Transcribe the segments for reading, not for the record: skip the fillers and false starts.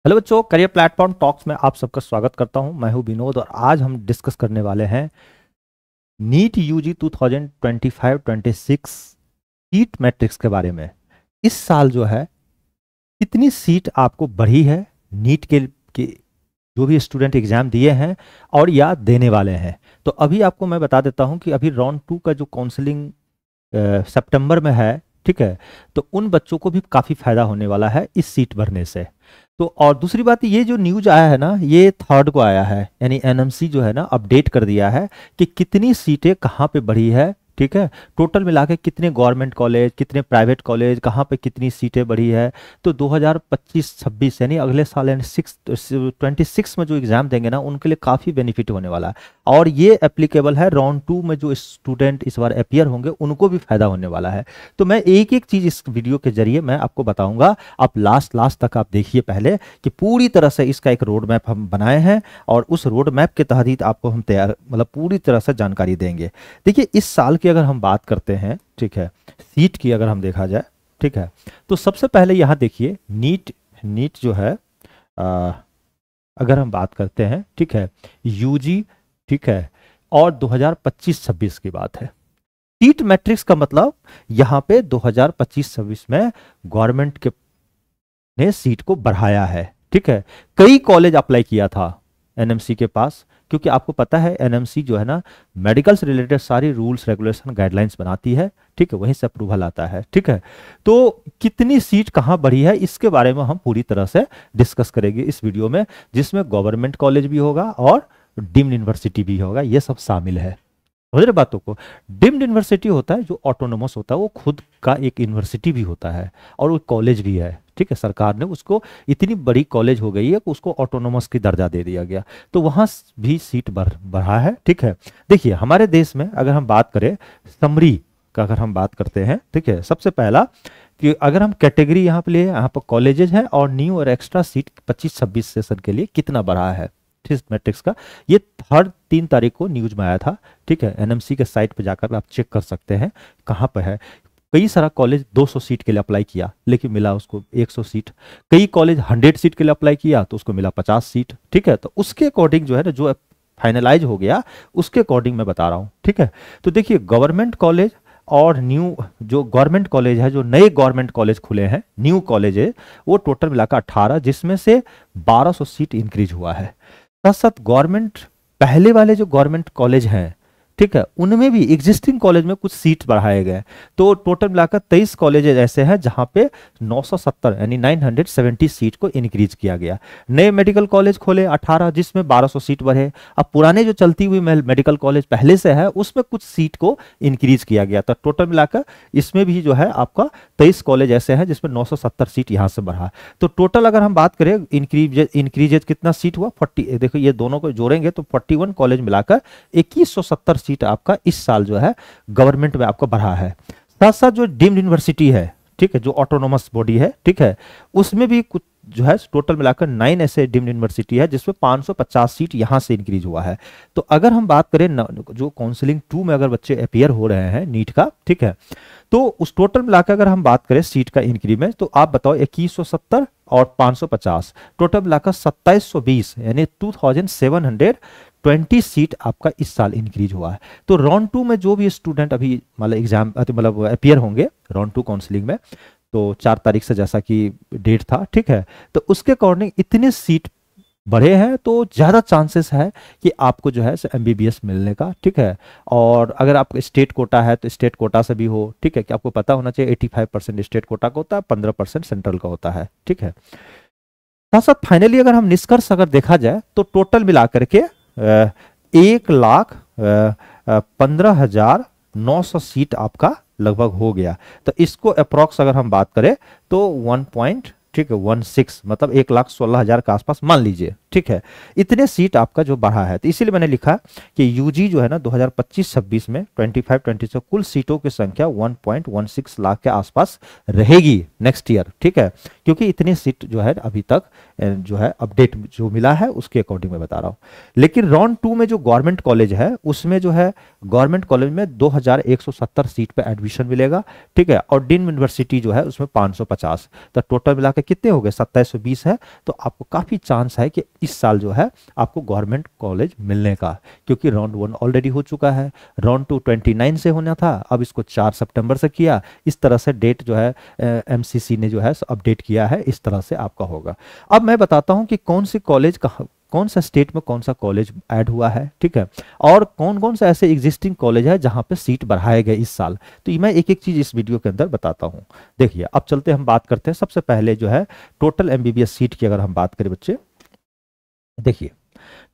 Hello बच्चों, career platform talks में आप सबका स्वागत करता हूं। मैं हूं विनोद और आज हम डिस्कस करने वाले हैं नीट यूजी 2025-26 सीट मैट्रिक्स के बारे में। इस साल जो है कितनी सीट आपको बढ़ी है नीट के जो भी स्टूडेंट एग्जाम दिए हैं और या देने वाले हैं। तो अभी आपको मैं बता देता हूं कि अभी राउंड 2 का जो काउंसलिंग सितंबर में है, ठीक है, तो उन बच्चों को भी काफ़ी फायदा होने वाला है इस सीट भरने से। तो और दूसरी बात, ये जो न्यूज आया है ना, ये 3rd को आया है, यानी एनएमसी जो है ना अपडेट कर दिया है कि कितनी सीटें कहाँ पे बढ़ी है, ठीक है, टोटल मिला के कितने गवर्नमेंट कॉलेज, कितने प्राइवेट कॉलेज, कहाँ पे कितनी सीटें बढ़ी है। तो 2025-26 यानी अगले साल यानी 26 में जो एग्जाम देंगे ना, उनके लिए काफ़ी बेनिफिट होने वाला है। और ये एप्लीकेबल है राउंड 2 में जो स्टूडेंट इस बार अपियर होंगे उनको भी फायदा होने वाला है। तो मैं एक एक चीज़ इस वीडियो के जरिए मैं आपको बताऊंगा। आप लास्ट तक आप देखिए पहले कि पूरी तरह से इसका एक रोड मैप हम बनाए हैं और उस रोड मैप के तहत ही आपको हम तैयार मतलब पूरी तरह से जानकारी देंगे। देखिए, इस साल की अगर हम बात करते हैं, ठीक है, सीट की अगर हम देखा जाए, ठीक है, तो सबसे पहले यहाँ देखिए नीट जो है अगर हम बात करते हैं, ठीक है, यूजी, ठीक है, और 2025-26 की बात है। सीट मैट्रिक्स का मतलब यहाँ पे 2025-26 में गवर्नमेंट के ने सीट को बढ़ाया है, ठीक है। कई कॉलेज अप्लाई किया था एनएमसी के पास, क्योंकि आपको पता है एनएमसी जो है ना मेडिकल से रिलेटेड सारी रूल्स रेगुलेशन गाइडलाइंस बनाती है, ठीक है, वहीं से अप्रूवल आता है, ठीक है। तो कितनी सीट कहाँ बढ़ी है इसके बारे में हम पूरी तरह से डिस्कस करेंगे इस वीडियो में, जिसमें गवर्नमेंट कॉलेज भी होगा और डीम्ड यूनिवर्सिटी भी होगा, ये सब शामिल है। समझ रहे बातों को। डीम्ड यूनिवर्सिटी होता है जो ऑटोनोमस होता है, वो खुद का एक यूनिवर्सिटी भी होता है और वो कॉलेज भी है, ठीक है। सरकार ने उसको इतनी बड़ी कॉलेज हो गई है कि उसको ऑटोनोमस की दर्जा दे दिया गया, तो वहां भी सीट बढ़ा है, ठीक है। देखिए, हमारे देश में अगर हम बात करें समरी का, अगर हम बात करते हैं, ठीक है, सबसे पहला कि अगर हम कैटेगरी यहाँ पे लिए, यहाँ पर कॉलेजेस हैं और न्यू और एक्स्ट्रा सीट 25-26 सेशन के लिए कितना बढ़ा है मैट्रिक्स का, ये 3 तारीख को न्यूज में आया था, ठीक है। एनएमसी के साइट पे जाकर आप चेक कर सकते हैं कहाँ पे है। कई सारा कॉलेज 200 सीट के लिए अप्लाई किया लेकिन मिला उसको 100 सीट। कई कॉलेज 100 सीट के लिए अप्लाई किया तो उसको मिला 50 सीट, ठीक है। तो उसके अकॉर्डिंग जो है ना, जो फाइनलाइज हो गया उसके अकॉर्डिंग मैं बता रहा हूँ, ठीक है। तो देखिए, गवर्नमेंट कॉलेज और न्यू जो गवर्नमेंट कॉलेज है, जो नए गवर्नमेंट कॉलेज खुले हैं, न्यू कॉलेज है, वो टोटल मिलाकर 18, जिसमें से 1200 सीट इंक्रीज हुआ है। साथ साथ गवर्नमेंट पहले वाले जो गवर्नमेंट कॉलेज हैं, ठीक है, उनमें भी एग्जिस्टिंग कॉलेज में कुछ सीट बढ़ाए गए। तो टोटल मिलाकर 23 कॉलेजेस ऐसे हैं जहां पे 970 यानी 970 सीट को इंक्रीज किया गया। नए मेडिकल कॉलेज खोले 18, जिसमें 1200 सीट बढ़े। अब पुराने जो चलती हुई मेडिकल कॉलेज पहले से है उसमें कुछ सीट को इंक्रीज किया गया। तो टोटल मिलाकर इसमें भी जो है आपका 23 कॉलेज ऐसे हैं जिसमें 970 सीट यहां से बढ़ा। तो टोटल अगर हम बात करें इंक्रीजेज कितना सीट हुआ, 40। देखो, ये दोनों को जोड़ेंगे तो 41 कॉलेज मिलाकर 2170 सीट आपका इस साल जो है गवर्नमेंट में आपका बढ़ा है। साथ साथ जो डीम्ड यूनिवर्सिटी है, ठीक है, जो ऑटोनोमस बॉडी है, ठीक है, उसमें भी कुछ जो है टोटल मिलाकर 9 ऐसे डीम्ड यूनिवर्सिटी है जिसमें 550 सीट यहां से इंक्रीज हुआ है। तो अगर हम बात करें जो काउंसलिंग 2 में अगर बच्चे अपियर हो रहे हैं नीट का, ठीक है, तो उस टोटल मिलाकर अगर हम बात करें सीट का इंक्रीमेंट, तो आप बताओ 2170 और 550 टोटल मिलाकर 2720 यानी 2720 सीट आपका इस साल इंक्रीज हुआ है। तो राउंड 2 में जो भी स्टूडेंट अभी मतलब एग्जाम मतलब अपियर होंगे राउंड 2 काउंसलिंग में, तो 4 तारीख से जैसा कि डेट था, ठीक है, तो उसके अकॉर्डिंग इतने सीट बढ़े हैं तो ज़्यादा चांसेस है कि आपको जो है एमबीबीएस मिलने का, ठीक है। और अगर आपका स्टेट कोटा है तो स्टेट कोटा से भी हो, ठीक है, कि आपको पता होना चाहिए 85% स्टेट कोटा का होता है, 15% सेंट्रल का होता है, ठीक है। साथ साथ फाइनली अगर हम निष्कर्ष अगर देखा जाए तो टोटल मिलाकर के 1,15,900 सीट आपका लगभग हो गया। तो इसको अप्रॉक्स अगर हम बात करें तो 1.16 मतलब 1,16,000 के आसपास मान लीजिए, ठीक है, इतने सीट आपका जो बढ़ा है। तो इसीलिए मैंने लिखा कि यूजी जो है ना 2025-26 में 25-26 कुल सीटों की संख्या 1.16 लाख के आसपास रहेगी नेक्स्ट ईयर, ठीक है, क्योंकि इतनी सीट जो है अभी तक जो है अपडेट जो मिला है उसके अकॉर्डिंग मैं बता रहा हूं। लेकिन राउंड 2 में जो गवर्नमेंट कॉलेज है उसमें जो है गवर्नमेंट कॉलेज में 2170 सीट पे एडमिशन मिलेगा, ठीक है, और डीम्ड यूनिवर्सिटी जो है उसमें 550। तो टोटल मिला के कितने हो गए, 2720 है। तो आपको काफ़ी चांस है कि इस साल जो है आपको गवर्नमेंट कॉलेज मिलने का, क्योंकि राउंड 1 ऑलरेडी हो चुका है, राउंड 2 29 से होना था, अब इसको 4 सितंबर से किया। इस तरह से डेट जो है एमसीसी ने जो है अपडेट किया है, इस तरह से आपका होगा। अब मैं बताता हूँ कि कौन सी कॉलेज कहाँ, कौन सा स्टेट में कौन सा कॉलेज ऐड हुआ है, ठीक है, और कौन कौन सा ऐसे एग्जिस्टिंग कॉलेज है जहां पे सीट बढ़ाए गए इस साल। तो ये मैं एक एक चीज इस वीडियो के अंदर बताता हूं। देखिए अब चलते हम बात करते हैं सबसे पहले जो है टोटल एमबीबीएस सीट की अगर हम बात करें बच्चे, देखिए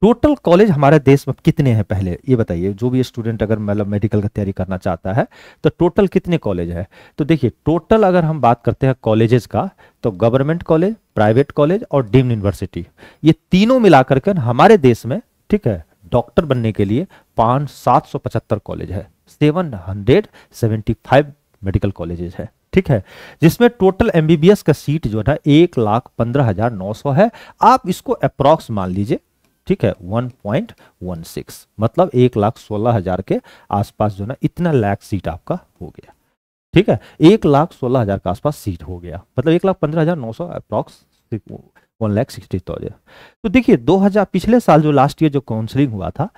टोटल कॉलेज हमारे देश में कितने हैं पहले ये बताइए, जो भी स्टूडेंट अगर मतलब मेडिकल की तैयारी करना चाहता है तो टोटल कितने कॉलेज है। तो देखिए टोटल अगर हम बात करते हैं कॉलेजेस का, तो गवर्नमेंट कॉलेज, प्राइवेट कॉलेज और डीम्ड यूनिवर्सिटी, ये तीनों मिलाकर के हमारे देश में, ठीक है, डॉक्टर बनने के लिए 775 कॉलेज है, 775 मेडिकल कॉलेजेस है, ठीक है, जिसमें टोटल एमबीबीएस का सीट जो है ना 1,15,900 है। आप इसको अप्रॉक्स मान लीजिए, ठीक है, 1.16 मतलब 1,16,000 के आसपास जो ना इतना लाख सीट आपका हो गया, ठीक है, 1,16,000 के आसपास सीट हो गया, मतलब 1,15,900 अप्रॉक्स 1,60,000। तो देखिए 2000 पिछले साल जो लास्ट ईयर जो काउंसलिंग हुआ था,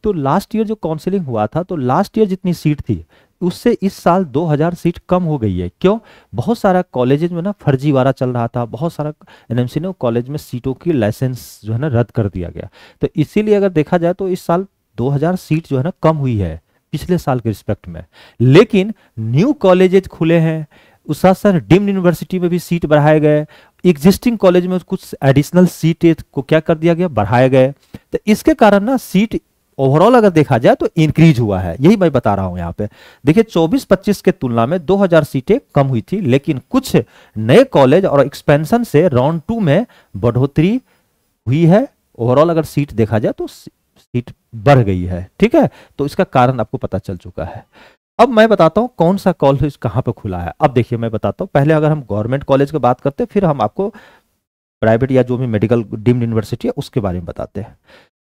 तो लास्ट ईयर जो काउंसलिंग हुआ था तो लास्ट ईयर जितनी सीट थी उससे इस साल 2000 सीट कम हो गई है। क्यों? बहुत सारा कॉलेजेस में ना फर्जीवाड़ा चल रहा था, बहुत सारा एनएमसी ने कॉलेज में सीटों की लाइसेंस जो है ना रद्द कर दिया गया। तो इसीलिए अगर देखा जाए तो इस साल 2000 सीट जो है ना कम हुई है पिछले साल के रिस्पेक्ट में। लेकिन न्यू कॉलेजेस खुले हैं, उस साथ साथ डीम्ड यूनिवर्सिटी में भी सीट बढ़ाए गए, एग्जिस्टिंग कॉलेज में कुछ एडिशनल सीट को क्या कर दिया गया, बढ़ाए गए। तो इसके कारण ना सीट ओवरऑल अगर देखा जाए तो इंक्रीज हुआ है, यही मैं बता रहा हूं यहाँ पे। देखिए 24-25 के तुलना में 2000 सीटें कम हुई थी, लेकिन कुछ नए कॉलेज और एक्सपेंशन से राउंड 2 में बढ़ोतरी हुई है। ओवरऑल अगर सीट देखा जाए तो सीट बढ़ गई है, ठीक है, तो इसका कारण आपको पता चल चुका है। अब मैं बताता हूं कौन सा कॉलेज कहां पे खुला है। अब देखिए मैं बताता हूं, पहले अगर हम गवर्नमेंट कॉलेज की बात करते हैं, फिर हम आपको प्राइवेट या जो भी मेडिकल डीम्ड यूनिवर्सिटी है उसके बारे में बताते हैं।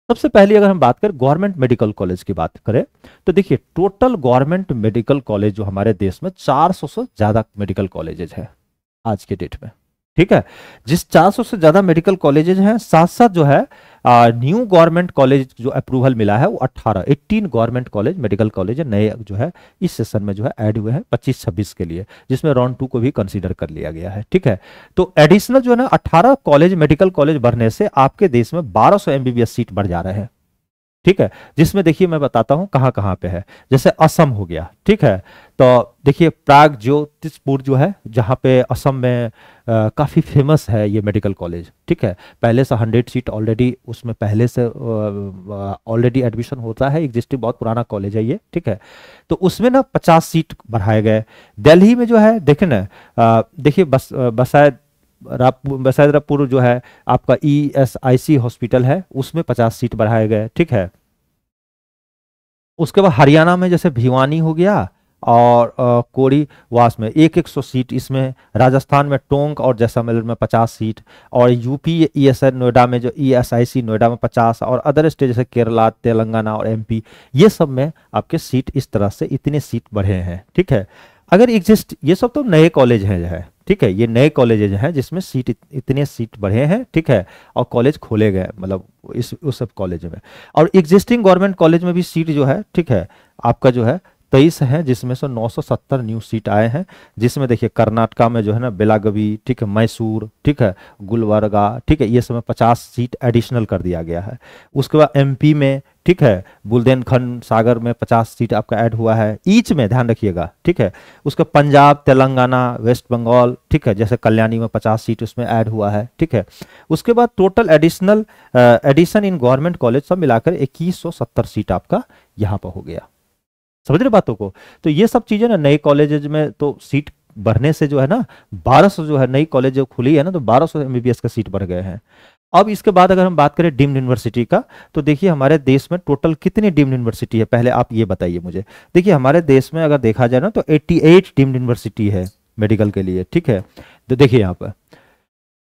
सबसे पहले अगर हम बात करें गवर्नमेंट मेडिकल कॉलेज की बात करें, तो देखिए टोटल गवर्नमेंट मेडिकल कॉलेज जो हमारे देश में 400 से ज्यादा मेडिकल कॉलेजेस हैं आज के डेट में, ठीक है। जिस 400 से ज्यादा मेडिकल कॉलेजेस हैं, साथ साथ जो है न्यू गवर्नमेंट कॉलेज जो अप्रूवल मिला है वो 18 गवर्नमेंट कॉलेज मेडिकल कॉलेज नए जो है इस सेशन में जो है ऐड हुए हैं 25-26 के लिए, जिसमें राउंड 2 को भी कंसीडर कर लिया गया है, ठीक है। तो एडिशनल जो है ना 18 कॉलेज मेडिकल कॉलेज बढ़ने से आपके देश में 1200 एमबीबीएस सीट बढ़ जा रहे हैं, ठीक है, जिसमें देखिए मैं बताता हूं कहां कहां पे है। जैसे असम हो गया, ठीक है, तो देखिए प्रागज्योतिषपुर जो है, जहां पे असम में काफी फेमस है ये मेडिकल कॉलेज, ठीक है, पहले से 100 सीट ऑलरेडी उसमें पहले से ऑलरेडी एडमिशन होता है, एग्जिस्टिंग बहुत पुराना कॉलेज है ये, ठीक है, तो उसमें ना 50 सीट बढ़ाए गए। दिल्ली में जो है देखे ना, देखिए बसायदरापुर जो है आपका ESIC हॉस्पिटल है, उसमें 50 सीट बढ़ाए गए, ठीक है। उसके बाद हरियाणा में जैसे भिवानी हो गया और कोरीवास में 100 सीट, इसमें राजस्थान में टोंक और जैसलमेर में 50 सीट, और यूपी ESI नोएडा में जो ESIC नोएडा में 50, और अदर स्टेट जैसे केरला, तेलंगाना और MP, ये सब में आपके सीट इस तरह से इतने सीट बढ़े हैं, ठीक है। अगर ये सब तो नए कॉलेज हैं, ठीक है, ये नए कॉलेजेज हैं जिसमें सीट इतने सीट बढ़े हैं, ठीक है, और कॉलेज खोले गए मतलब उस सब कॉलेज में। और एग्जिस्टिंग गवर्नमेंट कॉलेज में भी सीट जो है, ठीक है, आपका जो है 23 है, जिसमें से 970 न्यू सीट आए हैं, जिसमें देखिए कर्नाटका में जो है ना बेलागवी, ठीक है, मैसूर, ठीक है, गुलबर्गा, ठीक है, ये सब में 50 सीट एडिशनल कर दिया गया है। उसके बाद MP में, ठीक है, बुंदेलखंड सागर में 50 सीट आपका ऐड हुआ है ईच में, ध्यान रखिएगा, ठीक है। उसके पंजाब, तेलंगाना, वेस्ट बंगाल, ठीक है, जैसे कल्याणी में 50 सीट उसमें ऐड हुआ है, ठीक है। उसके बाद total addition in government college सब मिलाकर 2170 सीट आपका यहाँ पर हो गया। समझ रहे बातों को? तो ये सब चीजें ना नए कॉलेजेस में तो सीट बढ़ने से जो है ना 1200 जो है नई कॉलेज जो खुली है ना, तो 1200 एमबीबीएस का सीट बढ़ गए हैं। अब इसके बाद अगर हम बात करें डीम्ड यूनिवर्सिटी का, तो देखिए हमारे देश में टोटल कितनी डीम्ड यूनिवर्सिटी है, पहले आप ये बताइए मुझे। देखिए हमारे देश में अगर देखा जाए ना तो 88 डीम्ड यूनिवर्सिटी है मेडिकल के लिए, ठीक है। तो देखिए यहाँ पर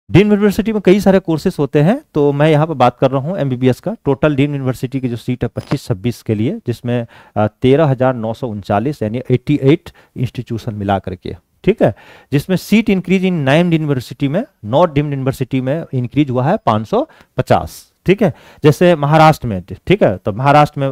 डीम्ड यूनिवर्सिटी में कई सारे कोर्सेज होते हैं, तो मैं यहाँ पर बात कर रहा हूँ एमबीबीएस का। टोटल डीम्ड यूनिवर्सिटी की जो सीट है 25-26 के लिए, जिसमें 13,939 यानी 88 इंस्टीट्यूशन मिला करके, ठीक है, जिसमें सीट इंक्रीज इन नाइम्ड यूनिवर्सिटी में, नॉट डीम्ड यूनिवर्सिटी में इंक्रीज हुआ है 550। ठीक है, जैसे महाराष्ट्र में, ठीक है, तो महाराष्ट्र में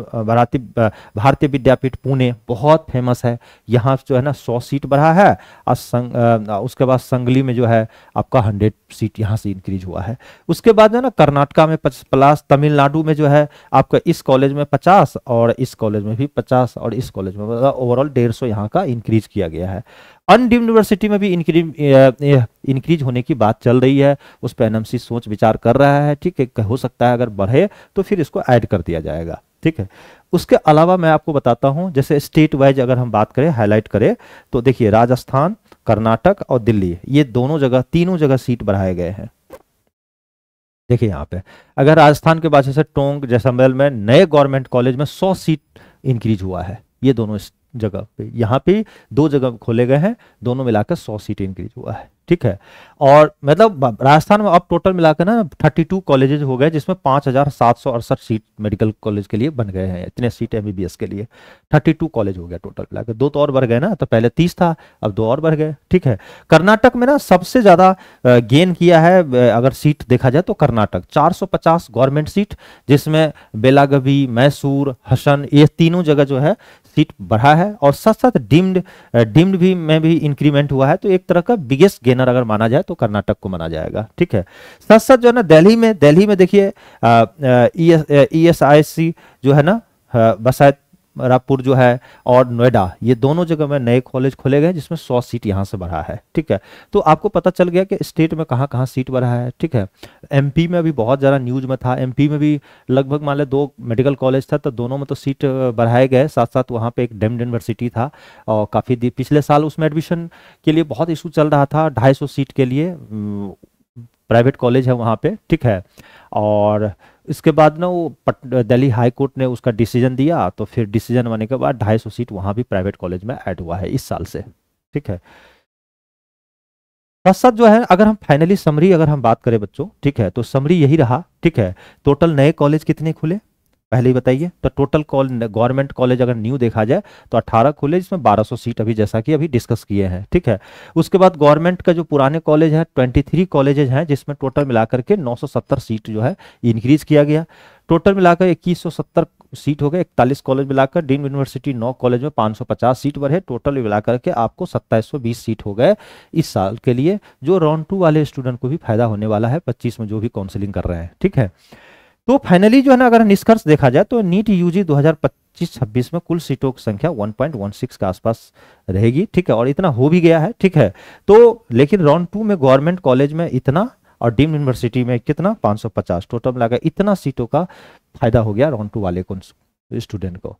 भारतीय विद्यापीठ पुणे बहुत फेमस है, यहाँ जो है ना 100 सीट बढ़ा है। उसके बाद संगली में जो है आपका 100 सीट यहाँ से इंक्रीज हुआ है। उसके बाद जो है ना कर्नाटका में 50+, तमिलनाडु में जो है आपका इस कॉलेज में 50 और इस कॉलेज में भी 50 और इस कॉलेज में ओवरऑल 150 यहाँ का इंक्रीज किया गया है। अनडीम्ड यूनिवर्सिटी में भी इंक्रीज होने की बात चल रही है, उस पर एनएमसी सोच विचार कर रहा है। ठीक है, हो सकता है अगर बढ़े तो फिर इसको ऐड कर दिया जाएगा। ठीक है, उसके अलावा मैं आपको बताता हूं, जैसे स्टेट वाइज अगर हम बात करें, हाईलाइट करें, तो देखिए राजस्थान, कर्नाटक और दिल्ली, ये दोनों जगह, तीनों जगह सीट बढ़ाए गए हैं। देखिए यहाँ पे अगर राजस्थान के बाद जैसे टोंक, जैसलमेर में नए गवर्नमेंट कॉलेज में 100 सीट इंक्रीज हुआ है, ये दोनों जगह पे, यहाँ पे 2 जगह खोले गए हैं, दोनों मिलाकर 100 सीट इंक्रीज हुआ है। ठीक है, और मतलब राजस्थान में अब टोटल मिलाकर ना 32 कॉलेजेस हो गए, जिसमें 5768 सीट मेडिकल कॉलेज के लिए बन गए हैं, इतने सीट एमबीबीएस के लिए 32 कॉलेज हो गया टोटल मिलाकर। 2 तो और बढ़ गए ना, तो पहले 30 था, अब 2 और बढ़ गए। ठीक है, कर्नाटक में ना सबसे ज्यादा गेन किया है, अगर सीट देखा जाए तो कर्नाटक 450 गवर्नमेंट सीट, जिसमें बेलागवी, मैसूर, हसन, ये तीनों जगह जो है सीट बढ़ा है, और साथ साथ डिम्ड भी में भी इंक्रीमेंट हुआ है। तो एक तरह का बिगेस्ट गेनर अगर माना जाए तो कर्नाटक को माना जाएगा। ठीक है, साथ साथ जो है ना दिल्ली में देखिए ESIC जो है ना बसायतरापुर जो है और नोएडा, ये दोनों जगह में नए कॉलेज खोले गए, जिसमें 100 सीट यहाँ से बढ़ा है। ठीक है, तो आपको पता चल गया कि स्टेट में कहाँ कहाँ सीट बढ़ा है। ठीक है, एमपी में भी बहुत ज़्यादा न्यूज में था, एमपी में भी लगभग मान लो 2 मेडिकल कॉलेज था, तो दोनों में तो सीट बढ़ाए गए। साथ साथ वहाँ पे एक डीम्ड यूनिवर्सिटी था, और काफ़ी पिछले साल उसमें एडमिशन के लिए बहुत इशू चल रहा था, 250 सीट के लिए प्राइवेट कॉलेज है वहाँ पे। ठीक है, और इसके बाद ना वो दिल्ली हाई कोर्ट ने उसका डिसीजन दिया, तो फिर डिसीजन आने के बाद 250 सीट वहाँ भी प्राइवेट कॉलेज में ऐड हुआ है इस साल से। ठीक है, साथ साथ जो है अगर हम फाइनली समरी अगर हम बात करें बच्चों, ठीक है, तो समरी यही रहा। ठीक है, टोटल नए कॉलेज कितने खुले पहले ही बताइए, तो टोटल गवर्नमेंट कॉलेज अगर न्यू देखा जाए तो 18 खुले, जिसमें 1200 सीट अभी जैसा कि अभी डिस्कस किए हैं। ठीक है, उसके बाद गवर्नमेंट का जो पुराने कॉलेज है 23 कॉलेजेस हैं, जिसमें टोटल मिलाकर के 970 सीट जो है इंक्रीज किया गया। टोटल मिलाकर 2170 सीट हो गए, 41 कॉलेज मिलाकर। डीम्ड यूनिवर्सिटी 9 कॉलेज में 550 सीट बढ़े, टोटल मिलाकर के आपको 2720 सीट हो गए इस साल के लिए, जो राउंड 2 वाले स्टूडेंट को भी फायदा होने वाला है 25 में जो भी काउंसलिंग कर रहे हैं। ठीक है, तो फाइनली जो है ना अगर निष्कर्ष देखा जाए तो नीट यूजी 2025-26 में कुल सीटों की संख्या 1.16 के आसपास रहेगी। ठीक है, और इतना हो भी गया है। ठीक है, तो लेकिन राउंड 2 में गवर्नमेंट कॉलेज में इतना और डीम्ड यूनिवर्सिटी में कितना 550, टोटल मिलाकर इतना सीटों का फायदा हो गया राउंड 2 वाले को स्टूडेंट को।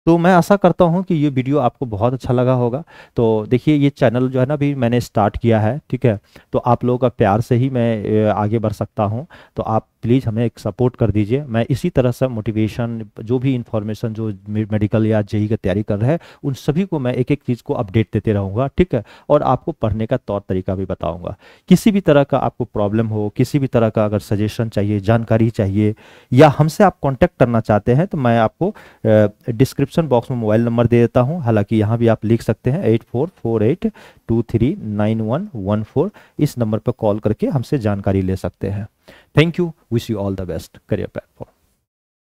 तो मैं आशा करता हूं कि ये वीडियो आपको बहुत अच्छा लगा होगा। तो देखिए ये चैनल जो है ना भी मैंने स्टार्ट किया है। ठीक है, तो आप लोगों का प्यार से ही मैं आगे बढ़ सकता हूं, तो आप प्लीज़ हमें एक सपोर्ट कर दीजिए। मैं इसी तरह से मोटिवेशन, जो भी इंफॉर्मेशन जो मेडिकल या जेई की तैयारी कर रहे हैं उन सभी को मैं एक एक चीज़ को अपडेट देते रहूँगा। ठीक है, और आपको पढ़ने का तौर तरीका भी बताऊँगा। किसी भी तरह का आपको प्रॉब्लम हो, किसी भी तरह का अगर सजेशन चाहिए, जानकारी चाहिए, या हमसे आप कॉन्टैक्ट करना चाहते हैं, तो मैं आपको डिस्क्रिप्शन बॉक्स में मोबाइल नंबर दे देता हूं। हालांकि यहाँ भी आप लिख सकते हैं 8448239114, इस नंबर पर कॉल करके हमसे जानकारी ले सकते हैं। Thank you, wish you all the best, career platform.